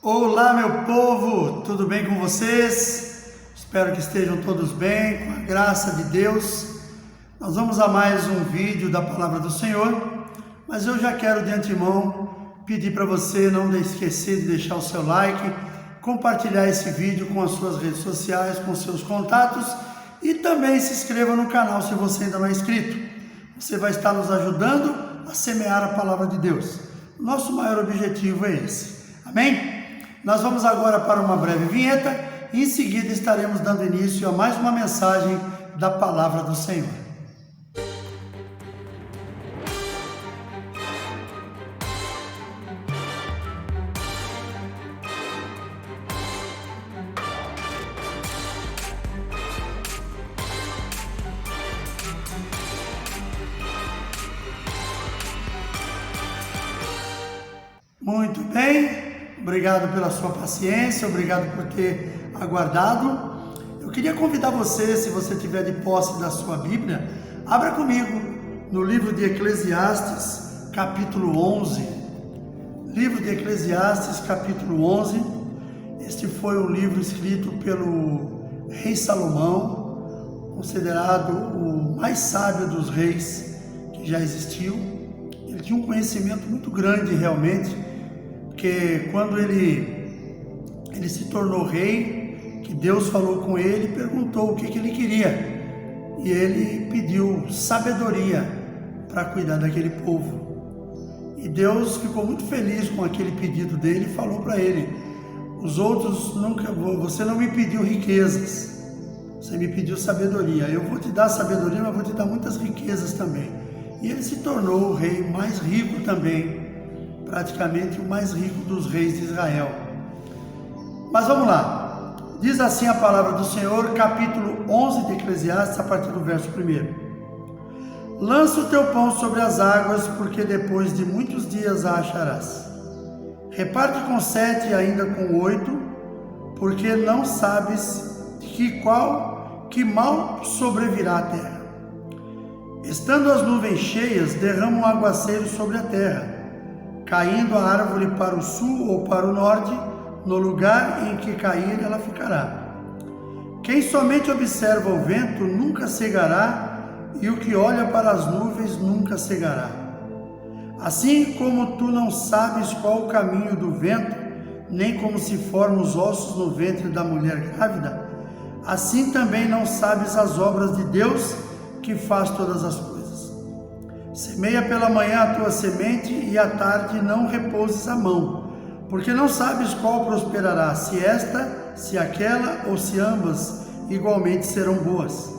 Olá, meu povo, tudo bem com vocês? Espero que estejam todos bem, com a graça de Deus. Nós vamos a mais um vídeo da Palavra do Senhor, mas eu já quero de antemão pedir para você não esquecer de deixar o seu like, compartilhar esse vídeo com as suas redes sociais, com seus contatos e também se inscreva no canal se você ainda não é inscrito. Você vai estar nos ajudando a semear a Palavra de Deus. Nosso maior objetivo é esse. Amém? Nós vamos agora para uma breve vinheta e em seguida estaremos dando início a mais uma mensagem da Palavra do Senhor. Muito bem. Obrigado pela sua paciência, obrigado por ter aguardado. Eu queria convidar você, se você tiver de posse da sua Bíblia, abra comigo no livro de Eclesiastes, capítulo 11. Livro de Eclesiastes, capítulo 11. Este foi um livro escrito pelo rei Salomão, considerado o mais sábio dos reis que já existiu. Ele tinha um conhecimento muito grande realmente, porque quando ele se tornou rei, que Deus falou com ele e perguntou o que ele queria. E ele pediu sabedoria para cuidar daquele povo. E Deus ficou muito feliz com aquele pedido dele e falou para ele: os outros você não me pediu riquezas, você me pediu sabedoria. Eu vou te dar sabedoria, mas vou te dar muitas riquezas também. E ele se tornou o rei mais rico também, praticamente o mais rico dos reis de Israel. Mas vamos lá, diz assim a palavra do Senhor, capítulo 11 de Eclesiastes, a partir do verso 1. Lança o teu pão sobre as águas, porque depois de muitos dias a acharás. Reparte com 7 e ainda com 8, porque não sabes que mal sobrevirá à terra. Estando as nuvens cheias, derrama um aguaceiro sobre a terra, caindo a árvore para o sul ou para o norte, no lugar em que cair ela ficará. Quem somente observa o vento nunca cegará, e o que olha para as nuvens nunca cegará. Assim como tu não sabes qual o caminho do vento, nem como se formam os ossos no ventre da mulher grávida, assim também não sabes as obras de Deus, que faz todas as coisas. Semeia pela manhã a tua semente, e à tarde não repouses a mão, porque não sabes qual prosperará, se esta, se aquela, ou se ambas igualmente serão boas.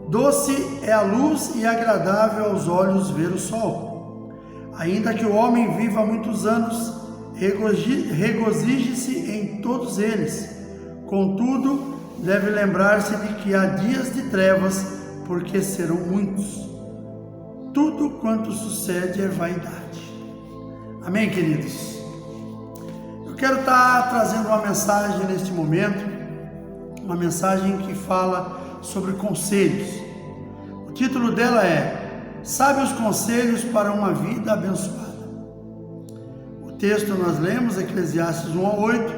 Doce é a luz e agradável aos olhos ver o sol. Ainda que o homem viva muitos anos, regozije-se em todos eles. Contudo, deve lembrar-se de que há dias de trevas, porque serão muitos. Tudo quanto sucede é vaidade. Amém, queridos? Eu quero estar trazendo uma mensagem neste momento, uma mensagem que fala sobre conselhos. O título dela é Sábios Conselhos para uma Vida Abençoada. O texto nós lemos, Eclesiastes 1 a 8,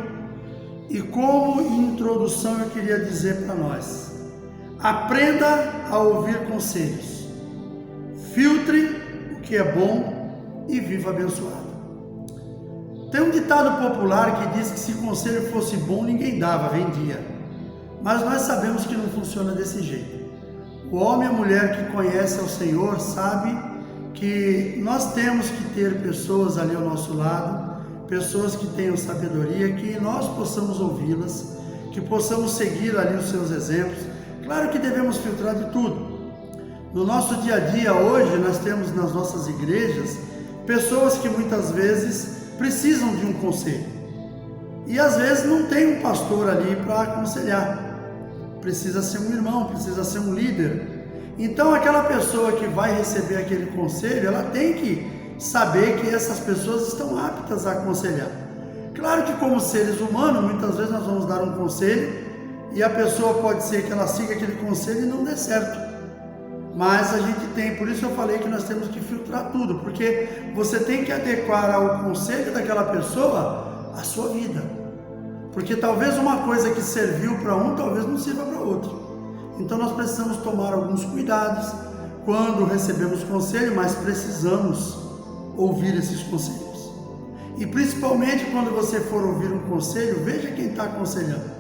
e como introdução eu queria dizer para nós: aprenda a ouvir conselhos. Filtre o que é bom e viva abençoado. Tem um ditado popular que diz que se conselho fosse bom, ninguém dava, vendia. Mas nós sabemos que não funciona desse jeito. O homem e a mulher que conhece ao Senhor sabe que nós temos que ter pessoas ali ao nosso lado, pessoas que tenham sabedoria, que nós possamos ouvi-las, que possamos seguir ali os seus exemplos. Claro que devemos filtrar de tudo. No nosso dia a dia hoje, nós temos nas nossas igrejas pessoas que muitas vezes precisam de um conselho. E às vezes não tem um pastor ali para aconselhar. Precisa ser um irmão, precisa ser um líder. Então aquela pessoa que vai receber aquele conselho, ela tem que saber que essas pessoas estão aptas a aconselhar. Claro que como seres humanos, muitas vezes nós vamos dar um conselho e a pessoa pode ser que ela siga aquele conselho e não dê certo. Mas a gente tem, por isso eu falei que nós temos que filtrar tudo, porque você tem que adequar ao conselho daquela pessoa a sua vida. Porque talvez uma coisa que serviu para um, talvez não sirva para outro. Então nós precisamos tomar alguns cuidados quando recebemos conselho, mas precisamos ouvir esses conselhos. E principalmente quando você for ouvir um conselho, veja quem está aconselhando.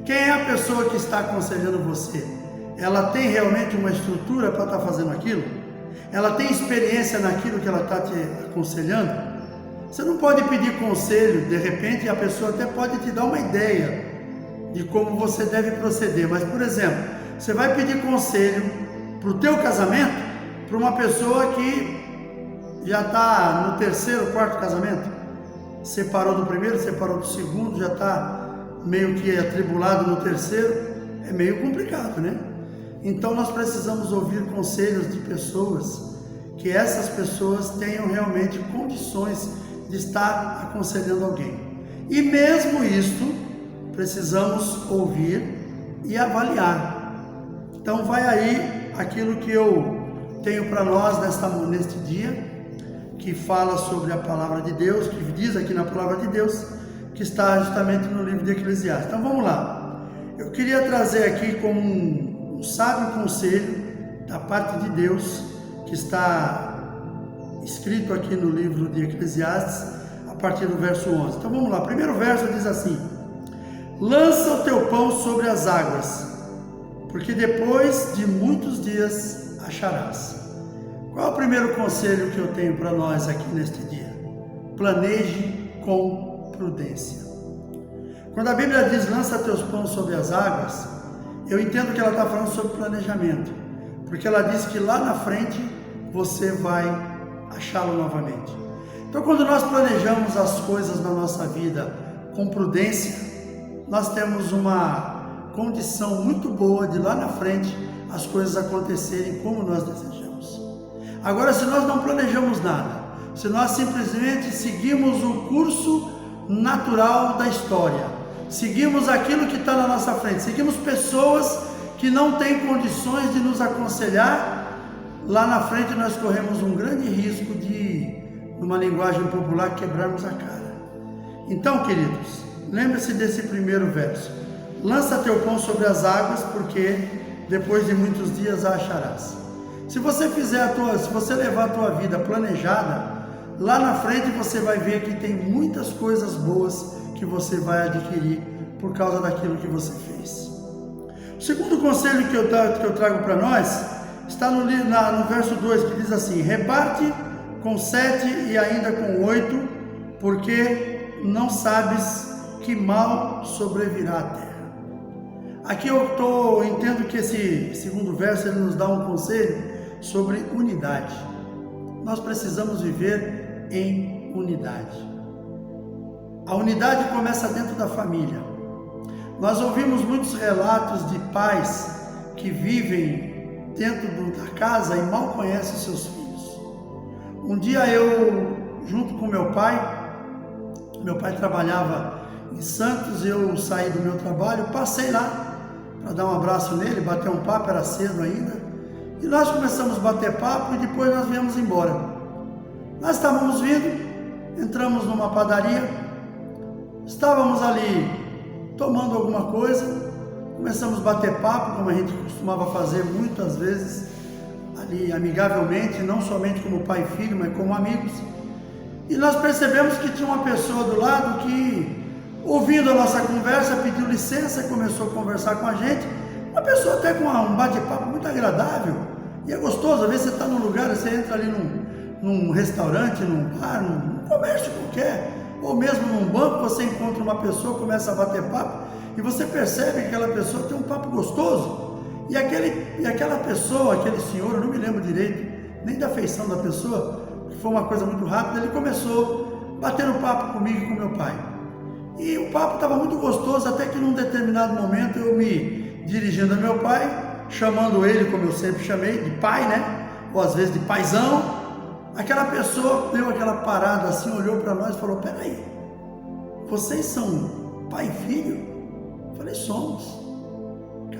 Quem é a pessoa que está aconselhando você? Ela tem realmente uma estrutura para estar fazendo aquilo? Ela tem experiência naquilo que ela está te aconselhando? Você não pode pedir conselho, de repente a pessoa até pode te dar uma ideia de como você deve proceder. Mas, por exemplo, você vai pedir conselho para o teu casamento, para uma pessoa que já está no terceiro, quarto casamento, separou do primeiro, separou do segundo, já está meio que atribulado no terceiro, é meio complicado, né? Então nós precisamos ouvir conselhos de pessoas, que essas pessoas tenham realmente condições de estar aconselhando alguém. E mesmo isto, precisamos ouvir e avaliar. Então vai aí aquilo que eu tenho para nós neste dia, que fala sobre a palavra de Deus, que diz aqui na palavra de Deus, que está justamente no livro de Eclesiastes. Então vamos lá. Eu queria trazer aqui como um sábio conselho da parte de Deus, que está escrito aqui no livro de Eclesiastes, a partir do verso 11. Então vamos lá. O primeiro verso diz assim: lança o teu pão sobre as águas, porque depois de muitos dias acharás. Qual é o primeiro conselho que eu tenho para nós aqui neste dia? Planeje com prudência. Quando a Bíblia diz lança teus pães sobre as águas, eu entendo que ela está falando sobre planejamento, porque ela diz que lá na frente você vai achá-lo novamente. Então, quando nós planejamos as coisas na nossa vida com prudência, nós temos uma condição muito boa de lá na frente as coisas acontecerem como nós desejamos. Agora, se nós não planejamos nada, se nós simplesmente seguimos o curso natural da história, seguimos aquilo que está na nossa frente, seguimos pessoas que não têm condições de nos aconselhar, lá na frente nós corremos um grande risco de, numa linguagem popular, quebrarmos a cara. Então, queridos, lembre-se desse primeiro verso: lança teu pão sobre as águas, porque depois de muitos dias a acharás. Se você se você levar a tua vida planejada, lá na frente você vai ver que tem muitas coisas boas que você vai adquirir por causa daquilo que você fez. O segundo conselho que eu trago para nós está no verso 2, que diz assim: reparte com 7 e ainda com 8, porque não sabes que mal sobrevirá à terra. Aqui eu entendo que esse segundo verso ele nos dá um conselho sobre unidade. Nós precisamos viver em unidade. A unidade começa dentro da família. Nós ouvimos muitos relatos de pais que vivem dentro da casa e mal conhecem seus filhos. Um dia eu, junto com meu pai trabalhava em Santos, eu saí do meu trabalho, passei lá para dar um abraço nele, bater um papo, era cedo ainda, e nós começamos a bater papo e depois nós viemos embora. Nós estávamos vindo, entramos numa padaria, estávamos ali tomando alguma coisa, começamos a bater papo, como a gente costumava fazer muitas vezes, ali amigavelmente, não somente como pai e filho, mas como amigos. E nós percebemos que tinha uma pessoa do lado que, ouvindo a nossa conversa, pediu licença, começou a conversar com a gente. Uma pessoa até com um bate-papo muito agradável, e é gostoso. Às vezes você está num lugar, você entra ali num restaurante, num bar, num comércio qualquer, ou mesmo num banco, você encontra uma pessoa, começa a bater papo, e você percebe que aquela pessoa tem um papo gostoso, e aquela pessoa, aquele senhor, eu não me lembro direito, nem da feição da pessoa, que foi uma coisa muito rápida, ele começou batendo papo comigo e com meu pai. E o papo estava muito gostoso, até que num determinado momento eu me dirigindo a meu pai, chamando ele, como eu sempre chamei, de pai, né? Ou às vezes de paizão. Aquela pessoa deu aquela parada assim, olhou para nós e falou: peraí, vocês são pai e filho? Eu falei: somos.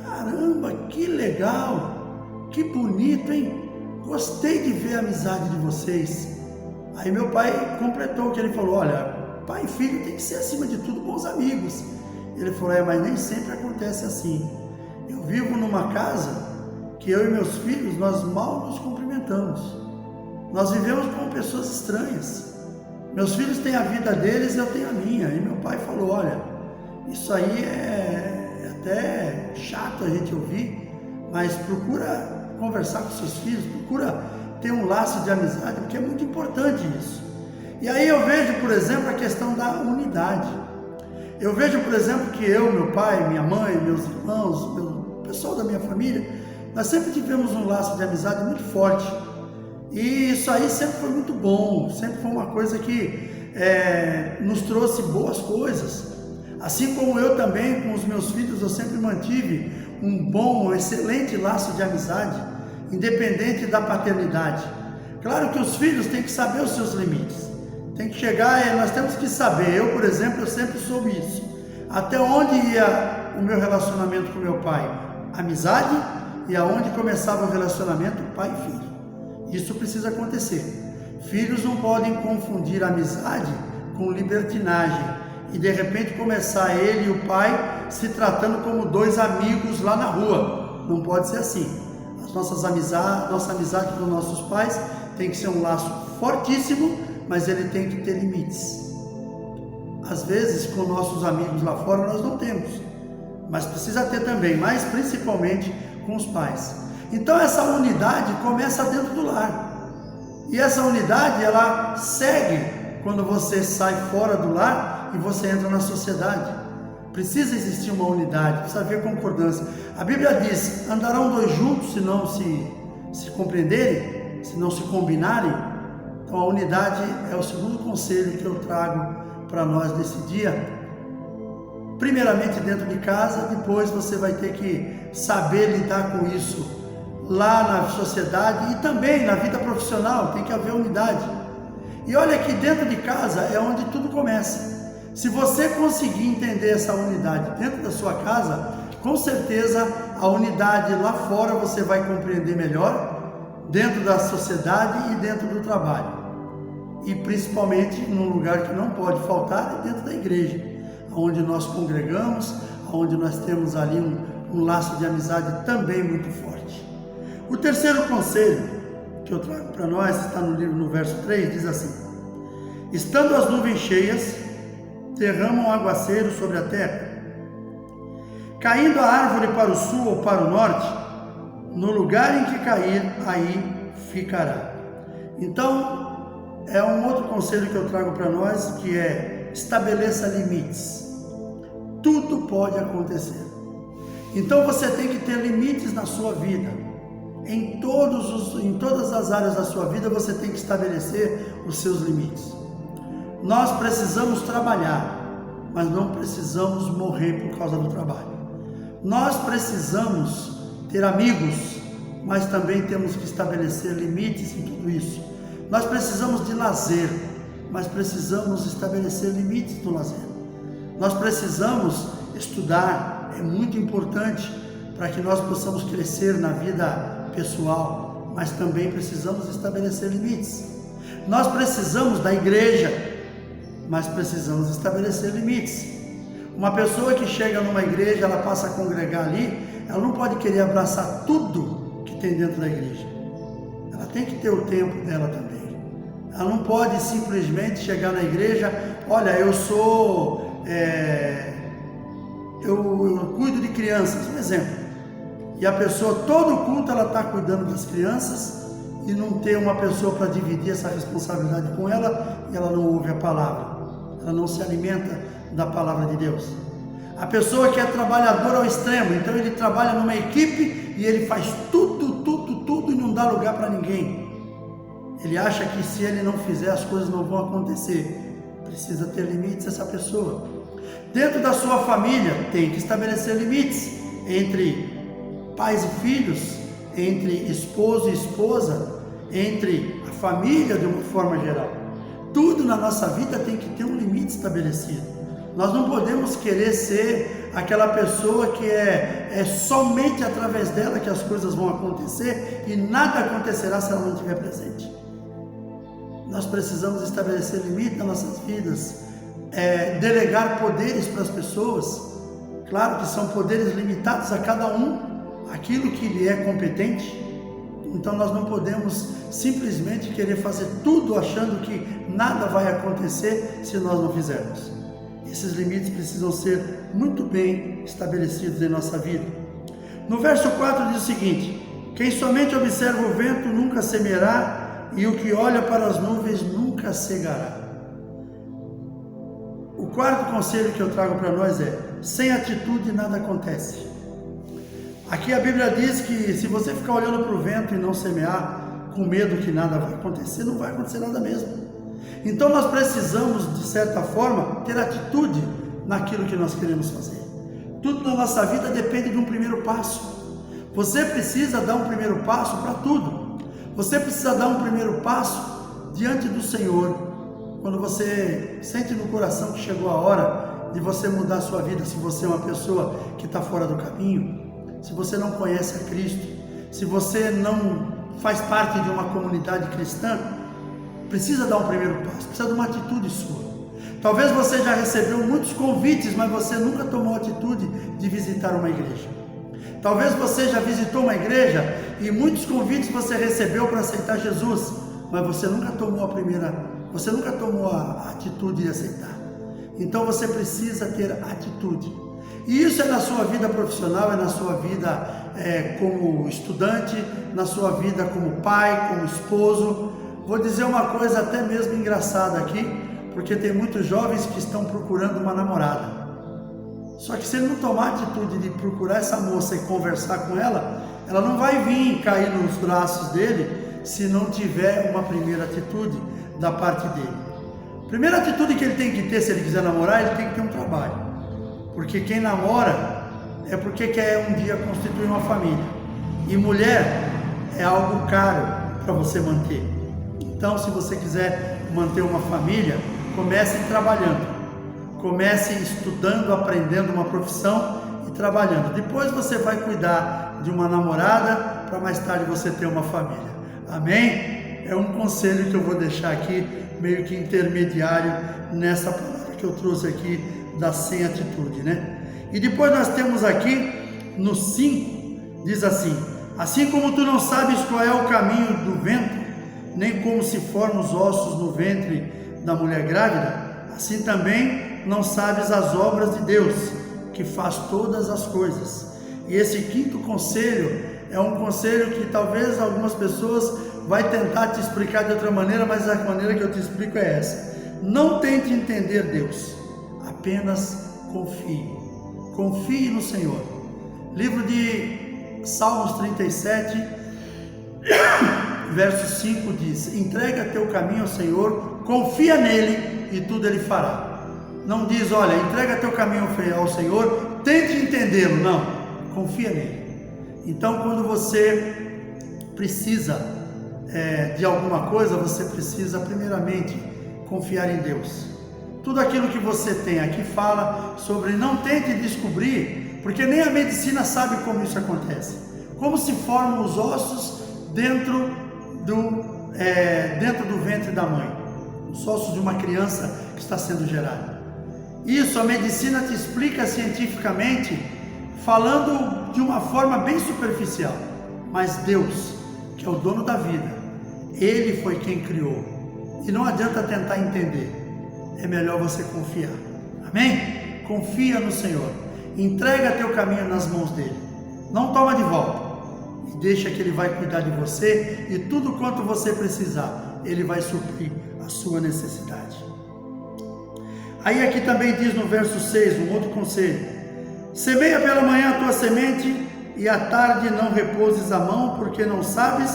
Caramba, que legal, que bonito, hein? Gostei de ver a amizade de vocês. Aí meu pai completou o que ele falou: olha, pai e filho tem que ser, acima de tudo, bons amigos. Ele falou, mas nem sempre acontece assim. Eu vivo numa casa que eu e meus filhos, nós mal nos cumprimentamos. Nós vivemos com pessoas estranhas. Meus filhos têm a vida deles, eu tenho a minha. E meu pai falou, olha, isso aí é até chato a gente ouvir, mas procura conversar com seus filhos, procura ter um laço de amizade, porque é muito importante isso. E aí eu vejo, por exemplo, a questão da unidade. Eu vejo, por exemplo, que eu, meu pai, minha mãe, meus irmãos, o pessoal da minha família, nós sempre tivemos um laço de amizade muito forte. E isso aí sempre foi muito bom, sempre foi uma coisa que nos trouxe boas coisas. Assim como eu também, com os meus filhos, eu sempre mantive um excelente laço de amizade, independente da paternidade. Claro que os filhos têm que saber os seus limites, tem que chegar, nós temos que saber. Eu, por exemplo, eu sempre soube isso. Até onde ia o meu relacionamento com meu pai? Amizade, e aonde começava o relacionamento pai e filho. Isso precisa acontecer. Filhos não podem confundir amizade com libertinagem e de repente começar ele e o pai se tratando como dois amigos lá na rua. Não pode ser assim. Nossa amizade com nossos pais tem que ser um laço fortíssimo, mas ele tem que ter limites. Às vezes com nossos amigos lá fora nós não temos, mas precisa ter também, mas principalmente com os pais. Então essa unidade começa dentro do lar. E essa unidade ela segue quando você sai fora do lar e você entra na sociedade. Precisa existir uma unidade, precisa haver concordância. A Bíblia diz, andarão dois juntos se não se compreenderem, se não se combinarem. Então a unidade é o segundo conselho que eu trago para nós nesse dia. Primeiramente dentro de casa, depois você vai ter que saber lidar com isso lá na sociedade e também na vida profissional, tem que haver unidade. E olha que dentro de casa é onde tudo começa. Se você conseguir entender essa unidade dentro da sua casa, com certeza a unidade lá fora você vai compreender melhor, dentro da sociedade e dentro do trabalho. E principalmente num lugar que não pode faltar, é dentro da igreja, onde nós congregamos, onde nós temos ali um laço de amizade também muito forte. O terceiro conselho que eu trago para nós, está no livro, no verso 3, diz assim: estando as nuvens cheias, derramam aguaceiro sobre a terra, caindo a árvore para o sul ou para o norte, no lugar em que cair, aí ficará. Então, é um outro conselho que eu trago para nós, que é: estabeleça limites. Tudo pode acontecer. Então você tem que ter limites na sua vida. Em todas as áreas da sua vida você tem que estabelecer os seus limites. Nós precisamos trabalhar, mas não precisamos morrer por causa do trabalho. Nós precisamos ter amigos, mas também temos que estabelecer limites em tudo isso. Nós precisamos de lazer, mas precisamos estabelecer limites no lazer. Nós precisamos estudar, é muito importante para que nós possamos crescer na vida pessoal, mas também precisamos estabelecer limites. Nós precisamos da igreja, mas precisamos estabelecer limites. Uma pessoa que chega numa igreja, ela passa a congregar ali, ela não pode querer abraçar tudo que tem dentro da igreja. Ela tem que ter o tempo dela também. Ela não pode simplesmente chegar na igreja, olha, eu cuido de crianças, por exemplo. E a pessoa, todo culto, ela está cuidando das crianças e não tem uma pessoa para dividir essa responsabilidade com ela, e ela não ouve a palavra, ela não se alimenta da palavra de Deus. A pessoa que é trabalhadora ao extremo, então ele trabalha numa equipe e ele faz tudo e não dá lugar para ninguém. Ele acha que se ele não fizer as coisas não vão acontecer. Precisa ter limites essa pessoa. Dentro da sua família tem que estabelecer limites entre pais e filhos, entre esposo e esposa, entre a família de uma forma geral. Tudo na nossa vida tem que ter um limite estabelecido. Nós não podemos querer ser aquela pessoa que é somente através dela que as coisas vão acontecer e nada acontecerá se ela não estiver presente. Nós precisamos estabelecer limite nas nossas vidas, delegar poderes para as pessoas. Claro que são poderes limitados a cada um, aquilo que lhe é competente. Então nós não podemos simplesmente querer fazer tudo achando que nada vai acontecer se nós não fizermos. Esses limites precisam ser muito bem estabelecidos em nossa vida. No verso 4 diz o seguinte: quem somente observa o vento nunca semeará, e o que olha para as nuvens nunca cegará. O quarto conselho que eu trago para nós é: sem atitude nada acontece. Aqui a Bíblia diz que se você ficar olhando para o vento e não semear, com medo que nada vai acontecer, não vai acontecer nada mesmo. Então nós precisamos, de certa forma, ter atitude naquilo que nós queremos fazer. Tudo na nossa vida depende de um primeiro passo. Você precisa dar um primeiro passo para tudo. Você precisa dar um primeiro passo diante do Senhor. Quando você sente no coração que chegou a hora de você mudar a sua vida, se você é uma pessoa que está fora do caminho, se você não conhece a Cristo, se você não faz parte de uma comunidade cristã, precisa dar um primeiro passo, precisa de uma atitude sua. Talvez você já recebeu muitos convites, mas você nunca tomou a atitude de visitar uma igreja. Talvez você já visitou uma igreja e muitos convites você recebeu para aceitar Jesus, mas você nunca tomou a atitude de aceitar. Então você precisa ter atitude. E isso é na sua vida profissional, é na sua vida como estudante, na sua vida como pai, como esposo. Vou dizer uma coisa até mesmo engraçada aqui, porque tem muitos jovens que estão procurando uma namorada. Só que se ele não tomar a atitude de procurar essa moça e conversar com ela, ela não vai vir cair nos braços dele se não tiver uma primeira atitude da parte dele. Primeira atitude que ele tem que ter, se ele quiser namorar, ele tem que ter um trabalho. Porque quem namora é porque quer um dia constituir uma família. E mulher é algo caro para você manter. Então, se você quiser manter uma família, comece trabalhando. Comece estudando, aprendendo uma profissão e trabalhando. Depois você vai cuidar de uma namorada para mais tarde você ter uma família. Amém? É um conselho que eu vou deixar aqui, meio que intermediário nessa palavra que eu trouxe aqui da sem atitude, né? E depois nós temos aqui no 5, diz assim: assim como tu não sabes qual é o caminho do vento, nem como se formam os ossos no ventre da mulher grávida, assim também não sabes as obras de Deus, que faz todas as coisas. E esse quinto conselho é um conselho que talvez algumas pessoas vai tentar te explicar de outra maneira, mas a maneira que eu te explico é essa: não tente entender Deus, apenas confie. Confie no Senhor. Livro de Salmos 37, verso 5 diz: entrega teu caminho ao Senhor, confia nele e tudo ele fará. Não diz, olha, entrega teu caminho ao Senhor, tente entendê-lo. Não, confia nele. Então, quando você precisa de alguma coisa, você precisa primeiramente confiar em Deus. Tudo aquilo que você tem aqui fala sobre não tente descobrir, porque nem a medicina sabe como isso acontece. Como se formam os ossos dentro do ventre da mãe, os ossos de uma criança que está sendo gerada. Isso a medicina te explica cientificamente, falando de uma forma bem superficial. Mas Deus, que é o dono da vida, Ele foi quem criou. E não adianta tentar entender. É melhor você confiar. Amém? Confia no Senhor. Entrega teu caminho nas mãos dele. Não toma de volta. E deixa que ele vai cuidar de você. E tudo quanto você precisar, ele vai suprir a sua necessidade. Aí aqui também diz no verso 6, um outro conselho: semeia pela manhã a tua semente, e à tarde não repouses a mão, porque não sabes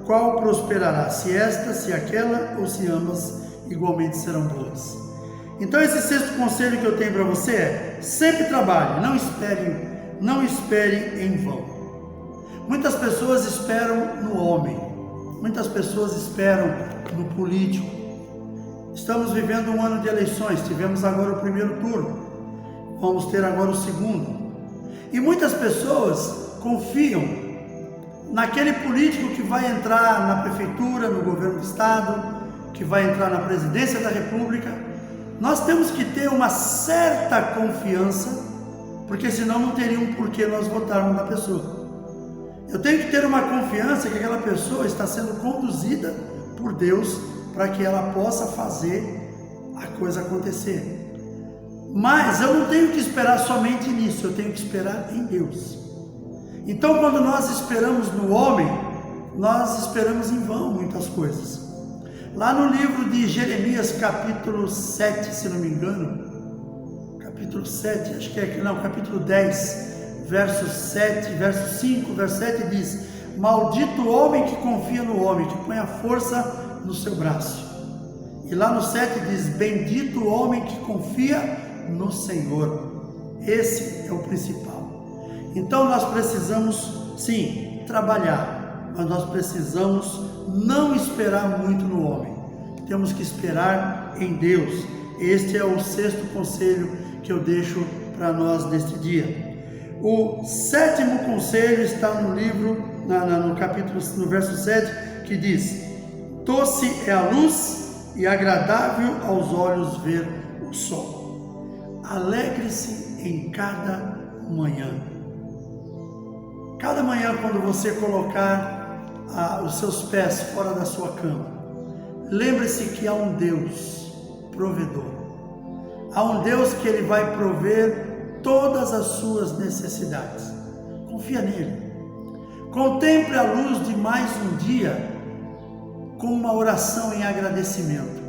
qual prosperará, se esta, se aquela, ou se ambas igualmente serão boas. Então esse sexto conselho que eu tenho para você é: sempre trabalhe, não espere em vão. Muitas pessoas esperam no homem, muitas pessoas esperam no político. Estamos vivendo um ano de eleições, tivemos agora o primeiro turno, vamos ter agora o segundo. E muitas pessoas confiam naquele político que vai entrar na prefeitura, no governo do estado, que vai entrar na presidência da república, nós temos que ter uma certa confiança, porque senão não teria um porquê nós votarmos na pessoa. Eu tenho que ter uma confiança que aquela pessoa está sendo conduzida por Deus para que ela possa fazer a coisa acontecer. Mas eu não tenho que esperar somente nisso, eu tenho que esperar em Deus. Então, quando nós esperamos no homem, nós esperamos em vão muitas coisas. Lá no livro de Jeremias, capítulo 7, se não me engano, capítulo 7, acho que é, não, capítulo 10, verso 7, verso 5, verso 7 diz: maldito o homem que confia no homem, que põe a força no seu braço. E lá no 7 diz: bendito o homem que confia no Senhor. Esse é o principal. Então nós precisamos, sim, trabalhar, mas nós precisamos não esperar muito no homem. Temos que esperar em Deus. Este é o 6º conselho que eu deixo para nós neste dia. O 7º conselho está no livro, no capítulo, no verso 7, que diz: doce é a luz e agradável aos olhos ver o sol. Alegre-se em cada manhã. Cada manhã, quando você colocar os seus pés fora da sua cama, lembre-se que há um Deus provedor. Há um Deus que Ele vai prover todas as suas necessidades. Confia nele. Contemple a luz de mais um dia com uma oração em agradecimento.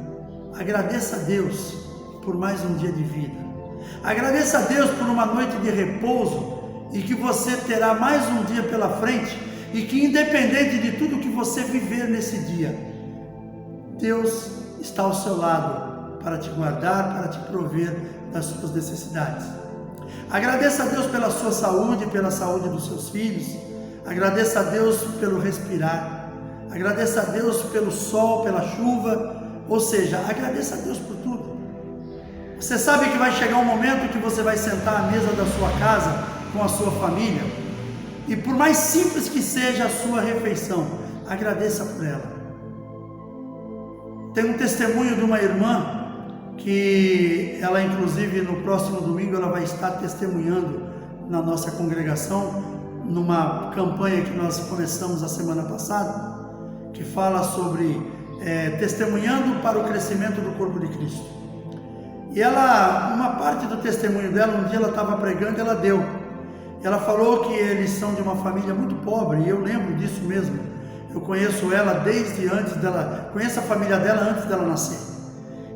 Agradeça a Deus por mais um dia de vida. Agradeça a Deus por uma noite de repouso e que você terá mais um dia pela frente e que, independente de tudo que você viver nesse dia, Deus está ao seu lado para te guardar, para te prover das suas necessidades. Agradeça a Deus pela sua saúde, pela saúde dos seus filhos. Agradeça a Deus pelo respirar. Agradeça a Deus pelo sol, pela chuva. Ou seja, agradeça a Deus por tudo. Você sabe que vai chegar um momento que você vai sentar à mesa da sua casa com a sua família, e por mais simples que seja a sua refeição, agradeça por ela. Tem um testemunho de uma irmã que ela, inclusive, no próximo domingo ela vai estar testemunhando na nossa congregação, numa campanha que nós começamos a semana passada, que fala sobre testemunhando para o crescimento do corpo de Cristo. E ela, uma parte do testemunho dela, um dia ela estava pregando, ela deu. Ela falou que eles são de uma família muito pobre, e eu lembro disso mesmo. Eu conheço ela desde antes dela, conheço a família dela antes dela nascer.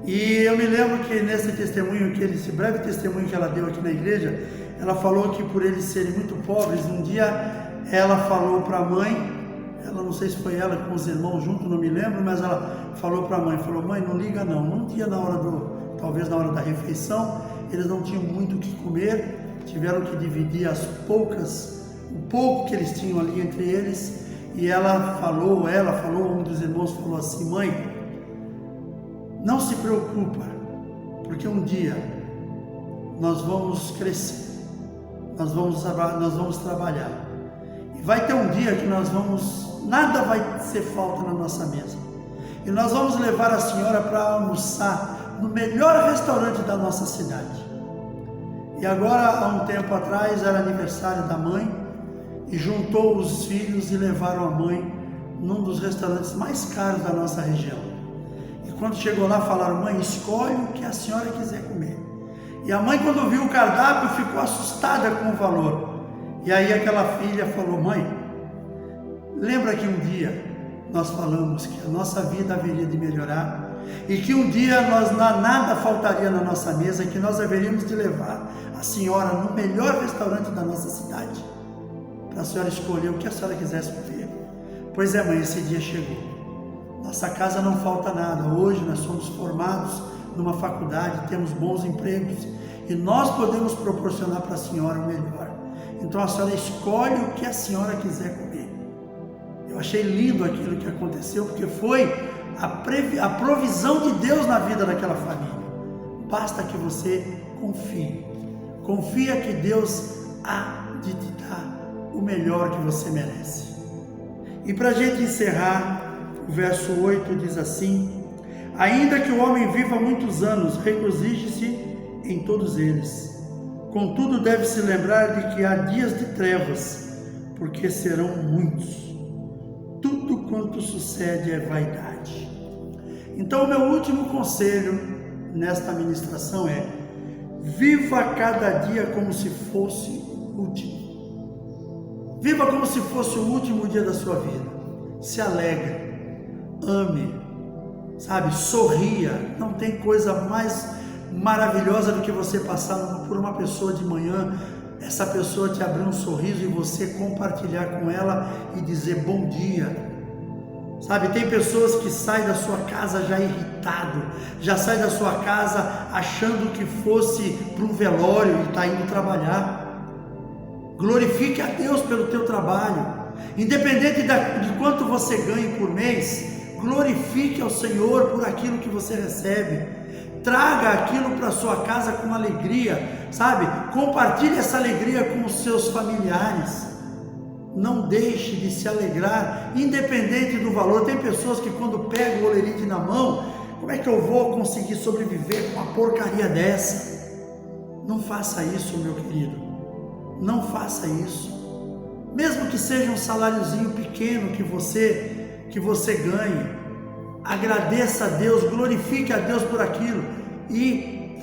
E eu me lembro que nesse testemunho, esse breve testemunho que ela deu aqui na igreja, ela falou que por eles serem muito pobres, um dia ela falou para a mãe, ela não sei se foi ela com os irmãos junto, não me lembro, mas ela falou para a mãe, falou: mãe, não liga não. Um dia talvez na hora da refeição, eles não tinham muito o que comer, tiveram que dividir o pouco que eles tinham ali entre eles, e ela falou, um dos irmãos falou assim: mãe, não se preocupa, porque um dia nós vamos crescer, nós vamos trabalhar, e vai ter um dia que nada vai ser falta na nossa mesa, e nós vamos levar a senhora para almoçar no melhor restaurante da nossa cidade. E agora, há um tempo atrás, era aniversário da mãe, e juntou os filhos e levaram a mãe num dos restaurantes mais caros da nossa região. E quando chegou lá, falaram: mãe, escolhe o que a senhora quiser comer. E a mãe, quando viu o cardápio, ficou assustada com o valor. E aí aquela filha falou: mãe, lembra que um dia nós falamos que a nossa vida haveria de melhorar, e que um dia nada faltaria na nossa mesa, e que nós haveríamos de levar a senhora no melhor restaurante da nossa cidade, para a senhora escolher o que a senhora quisesse comer. Pois é, mãe, esse dia chegou. Nossa casa não falta nada. Hoje nós somos formados numa faculdade, temos bons empregos, e nós podemos proporcionar para a senhora o melhor. Então a senhora escolhe o que a senhora quiser comer. Eu achei lindo aquilo que aconteceu, porque foi a provisão de Deus na vida daquela família. Basta que você confie. Confia que Deus há de te dar o melhor que você merece. E para a gente encerrar, o verso 8 diz assim: Ainda que o homem viva muitos anos, regozije-se em todos eles. Contudo, deve-se lembrar de que há dias de trevas, porque serão muitos. Tudo quanto sucede é vaidade. Então, o meu último conselho nesta ministração é: viva cada dia como se fosse o último. Viva como se fosse o último dia da sua vida. Se alegre, ame, sabe, sorria. Não tem coisa mais maravilhosa do que você passar por uma pessoa de manhã, essa pessoa te abrir um sorriso e você compartilhar com ela e dizer bom dia. Sabe, tem pessoas que saem da sua casa já irritado, já saem da sua casa achando que fosse para um velório e está indo trabalhar. Glorifique a Deus pelo teu trabalho, independente de quanto você ganhe por mês. Glorifique ao Senhor por aquilo que você recebe. Traga aquilo para sua casa com alegria, sabe? Compartilhe essa alegria com os seus familiares. Não deixe de se alegrar, independente do valor. Tem pessoas que quando pegam o olerite na mão, como é que eu vou conseguir sobreviver com uma porcaria dessa? Não faça isso, meu querido. Não faça isso. Mesmo que seja um saláriozinho pequeno que você ganhe, agradeça a Deus, glorifique a Deus por aquilo e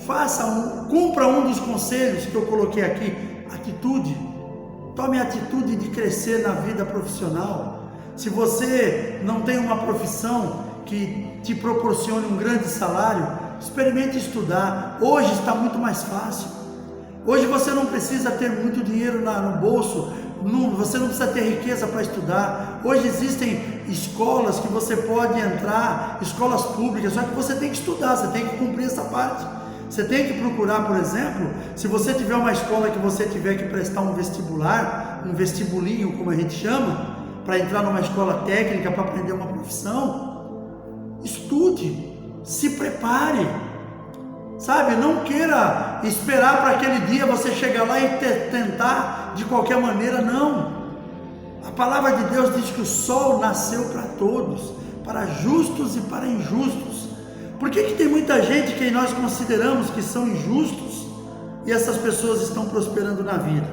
cumpra um dos conselhos que eu coloquei aqui: atitude. Tome a atitude de crescer na vida profissional. Se você não tem uma profissão que te proporcione um grande salário, experimente estudar. Hoje está muito mais fácil. Hoje você não precisa ter muito dinheiro no bolso, você não precisa ter riqueza para estudar. Hoje existem escolas que você pode entrar, escolas públicas, só que você tem que estudar, você tem que cumprir essa parte. Você tem que procurar, por exemplo, se você tiver uma escola que você tiver que prestar um vestibular, um vestibulinho, como a gente chama, para entrar numa escola técnica, para aprender uma profissão, estude, se prepare, sabe? Não queira esperar para aquele dia você chegar lá e tentar de qualquer maneira, não. A palavra de Deus diz que o sol nasceu para todos, para justos e para injustos. Por que tem muita gente que nós consideramos que são injustos e essas pessoas estão prosperando na vida?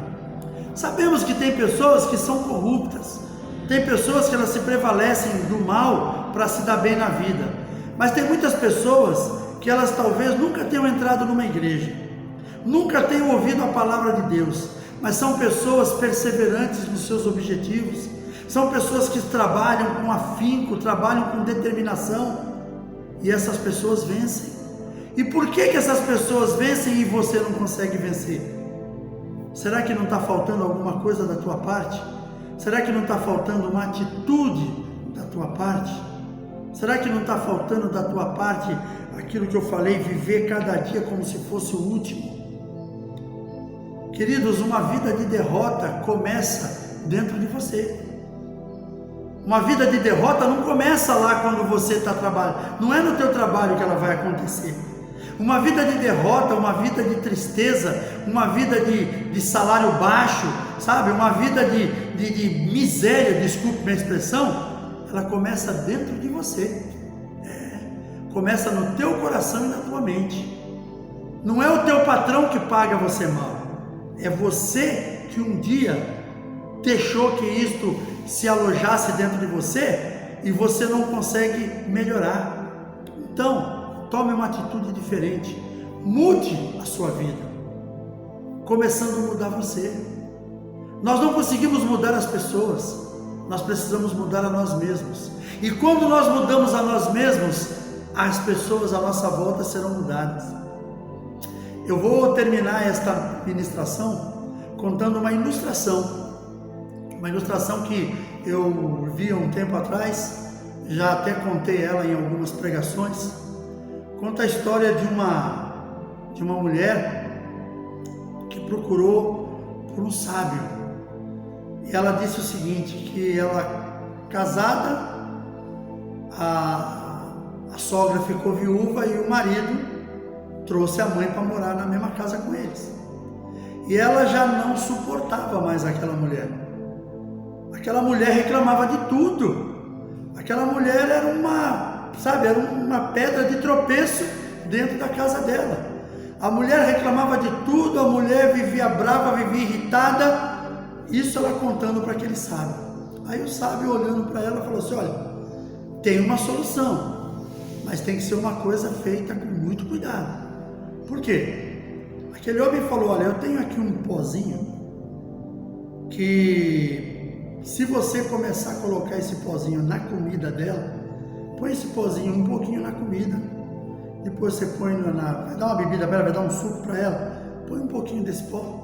Sabemos que tem pessoas que são corruptas, tem pessoas que elas se prevalecem do mal para se dar bem na vida, mas tem muitas pessoas que elas talvez nunca tenham entrado numa igreja, nunca tenham ouvido a palavra de Deus, mas são pessoas perseverantes nos seus objetivos, são pessoas que trabalham com afinco, trabalham com determinação, e essas pessoas vencem. E por que essas pessoas vencem e você não consegue vencer? Será que não está faltando alguma coisa da tua parte? Será que não está faltando uma atitude da tua parte? Será que não está faltando da tua parte aquilo que eu falei, viver cada dia como se fosse o último? Queridos, uma vida de derrota começa dentro de você. Uma vida de derrota não começa lá quando você está trabalhando, não é no teu trabalho que ela vai acontecer. Uma vida de derrota, uma vida de tristeza, uma vida de salário baixo, sabe? Uma vida de miséria, desculpe minha expressão, ela começa dentro de você. Começa no teu coração e na tua mente. Não é o teu patrão que paga você mal, é você que um dia deixou que isto se alojasse dentro de você e você não consegue melhorar. Então, tome uma atitude diferente, mude a sua vida, começando a mudar você. Nós não conseguimos mudar as pessoas, nós precisamos mudar a nós mesmos. E quando nós mudamos a nós mesmos, as pessoas à nossa volta serão mudadas. Eu vou terminar esta ministração contando uma ilustração que eu vi há um tempo atrás, já até contei ela em algumas pregações. Conta a história de uma mulher que procurou por um sábio. E ela disse o seguinte, que ela, casada, a sogra ficou viúva e o marido trouxe a mãe para morar na mesma casa com eles. E ela já não suportava mais aquela mulher. Aquela mulher reclamava de tudo. Aquela mulher era uma sabe, era uma pedra de tropeço dentro da casa dela. A mulher reclamava de tudo, a mulher vivia brava, vivia irritada. Isso ela contando para aquele sábio. Aí o sábio olhando para ela falou assim: olha, tem uma solução, mas tem que ser uma coisa feita com muito cuidado. Por quê? Aquele homem falou: olha, eu tenho aqui um pozinho que, se você começar a colocar esse pozinho na comida dela, põe esse pozinho um pouquinho na comida, depois você põe vai dar uma bebida para ela, vai dar um suco para ela, põe um pouquinho desse pó.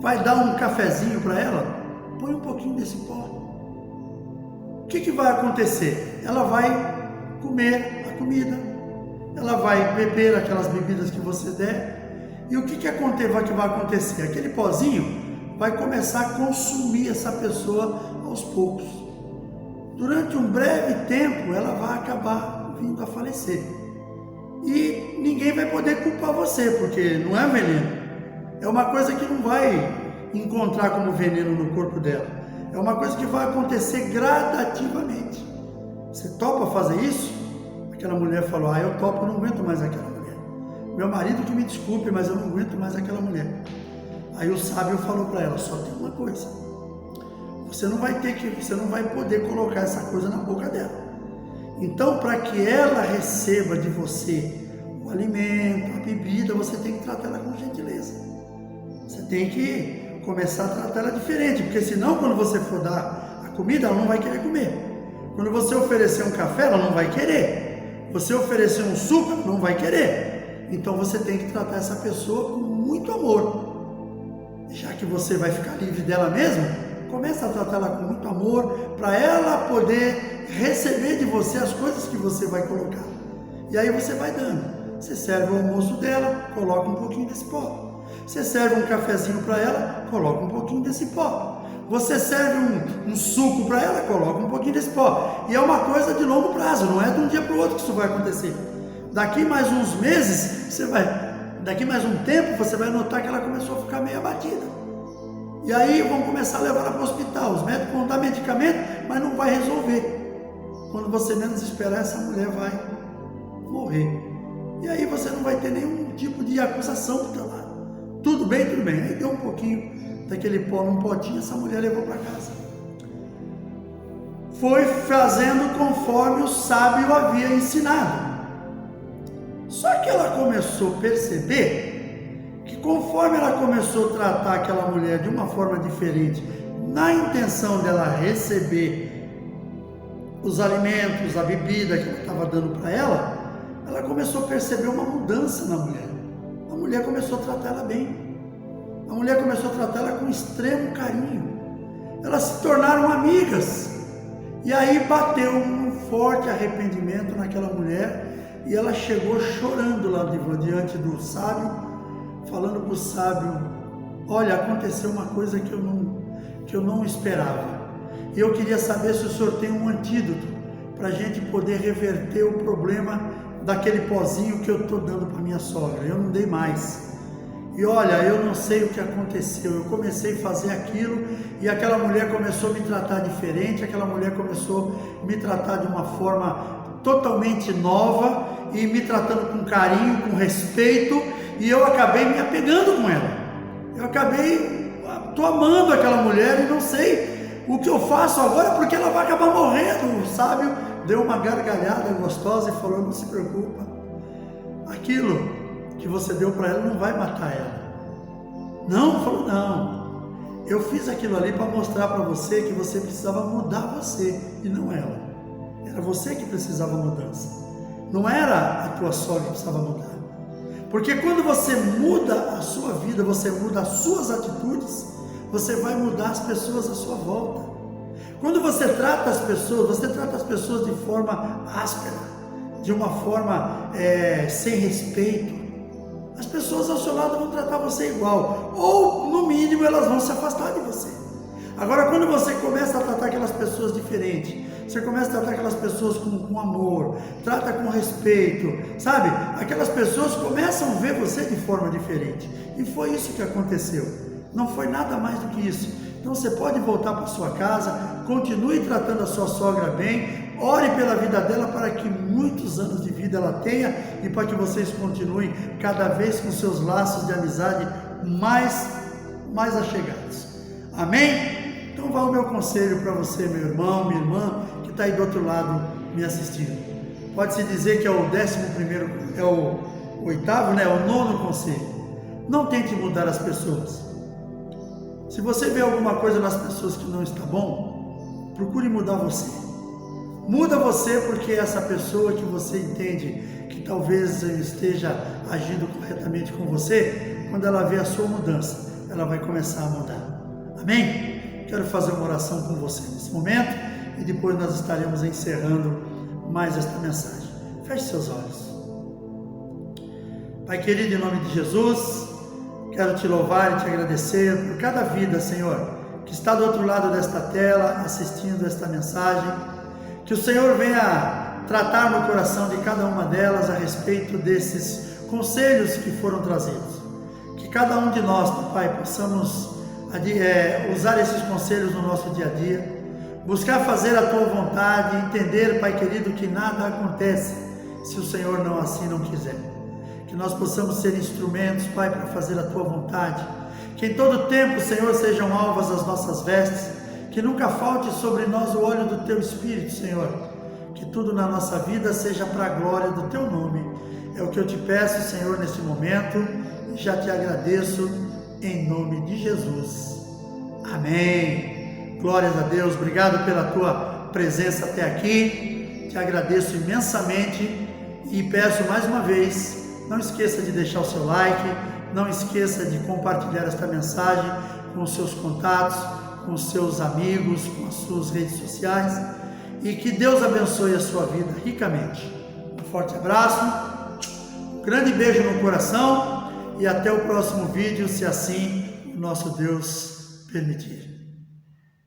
Vai dar um cafezinho para ela, põe um pouquinho desse pó. O que vai acontecer? Ela vai comer a comida, ela vai beber aquelas bebidas que você der, e o que vai acontecer? Aquele pozinho vai começar a consumir essa pessoa aos poucos. Durante um breve tempo, ela vai acabar vindo a falecer. E ninguém vai poder culpar você, porque não é veneno. É uma coisa que não vai encontrar como veneno no corpo dela. É uma coisa que vai acontecer gradativamente. Você topa fazer isso? Aquela mulher falou: eu topo, eu não aguento mais aquela mulher. Meu marido que me desculpe, mas eu não aguento mais aquela mulher. Aí o sábio falou para ela: só tem uma coisa. Você não vai poder colocar essa coisa na boca dela. Então, para que ela receba de você o alimento, a bebida, você tem que tratar ela com gentileza. Você tem que começar a tratar ela diferente, porque senão, quando você for dar a comida, ela não vai querer comer. Quando você oferecer um café, ela não vai querer. Você oferecer um suco, ela não vai querer. Então você tem que tratar essa pessoa com muito amor. Já que você vai ficar livre dela mesma, começa a tratar ela com muito amor, para ela poder receber de você as coisas que você vai colocar. E aí você vai dando. Você serve o almoço dela, coloca um pouquinho desse pó. Você serve um cafezinho para ela, coloca um pouquinho desse pó. Você serve um suco para ela, coloca um pouquinho desse pó. E é uma coisa de longo prazo, não é de um dia para o outro que isso vai acontecer. Daqui mais uns meses, daqui mais um tempo, você vai notar que ela começou a ficar meio abatida. E aí vão começar a levar ela para o hospital. Os médicos vão dar medicamento, mas não vai resolver. Quando você menos esperar, essa mulher vai morrer. E aí você não vai ter nenhum tipo de acusação do teu lado. Tudo bem, tudo bem. Aí deu um pouquinho daquele pó num potinho, essa mulher levou para casa. Foi fazendo conforme o sábio havia ensinado. Só que ela começou a perceber que, conforme ela começou a tratar aquela mulher de uma forma diferente, na intenção dela receber os alimentos, a bebida que ela estava dando para ela, ela começou a perceber uma mudança na mulher. A mulher começou a tratar ela bem. A mulher começou a tratar ela com extremo carinho. Elas se tornaram amigas. E aí bateu um forte arrependimento naquela mulher, e ela chegou chorando lá diante do sábio, falando para o sábio: olha, aconteceu uma coisa que eu não esperava. E eu queria saber se o senhor tem um antídoto para a gente poder reverter o problema daquele pozinho que eu estou dando para minha sogra. Eu não dei mais. E olha, eu não sei o que aconteceu. Eu comecei a fazer aquilo e aquela mulher começou a me tratar diferente. Aquela mulher começou a me tratar de uma forma totalmente nova e me tratando com carinho, com respeito. E eu acabei me apegando com ela. Estou amando aquela mulher e não sei o que eu faço agora, porque ela vai acabar morrendo. O sábio deu uma gargalhada gostosa e falou: não se preocupa, aquilo que você deu para ela não vai matar ela. Não, falou: não, eu fiz aquilo ali para mostrar para você que você precisava mudar você e não ela. Era você que precisava mudança, não era a tua sogra que precisava mudar. Porque quando você muda a sua vida, você muda as suas atitudes, você vai mudar as pessoas à sua volta. Quando você trata as pessoas de forma áspera, de uma forma sem respeito, as pessoas ao seu lado vão tratar você igual, ou no mínimo elas vão se afastar de você. Agora, quando você começa a tratar aquelas pessoas diferente, você começa a tratar aquelas pessoas com amor, trata com respeito, sabe? Aquelas pessoas começam a ver você de forma diferente. E foi isso que aconteceu. Não foi nada mais do que isso. Então você pode voltar para sua casa, continue tratando a sua sogra bem, ore pela vida dela para que muitos anos de vida ela tenha e para que vocês continuem cada vez com seus laços de amizade mais achegados. Amém? Então vá o meu conselho para você, meu irmão, minha irmã, que está aí do outro lado me assistindo. Pode-se dizer que é o 11º, é o 8º, né? O 9º conselho. Não tente mudar as pessoas. Se você vê alguma coisa nas pessoas que não está bom, procure mudar você. Muda você porque essa pessoa que você entende que talvez esteja agindo corretamente com você, quando ela vê a sua mudança, ela vai começar a mudar. Amém? Quero fazer uma oração com você nesse momento e depois nós estaremos encerrando mais esta mensagem. Feche seus olhos. Pai querido, em nome de Jesus, quero te louvar e te agradecer por cada vida, Senhor, que está do outro lado desta tela, assistindo esta mensagem. Que o Senhor venha tratar no coração de cada uma delas a respeito desses conselhos que foram trazidos. Que cada um de nós, Pai, possamos usar esses conselhos no nosso dia a dia, buscar fazer a Tua vontade, entender, Pai querido, que nada acontece se o Senhor não assim não quiser. Que nós possamos ser instrumentos, Pai, para fazer a Tua vontade. Que em todo tempo, Senhor, sejam alvas as nossas vestes. Que nunca falte sobre nós o óleo do Teu Espírito, Senhor. Que tudo na nossa vida seja para a glória do Teu nome. É o que eu te peço, Senhor, nesse momento. E já te agradeço em nome de Jesus. Amém. Glórias a Deus. Obrigado pela Tua presença até aqui. Te agradeço imensamente. E peço mais uma vez, não esqueça de deixar o seu like. Não esqueça de compartilhar esta mensagem com os seus contatos, com os seus amigos, com as suas redes sociais, e que Deus abençoe a sua vida ricamente. Um forte abraço, um grande beijo no coração e até o próximo vídeo, se assim o nosso Deus permitir.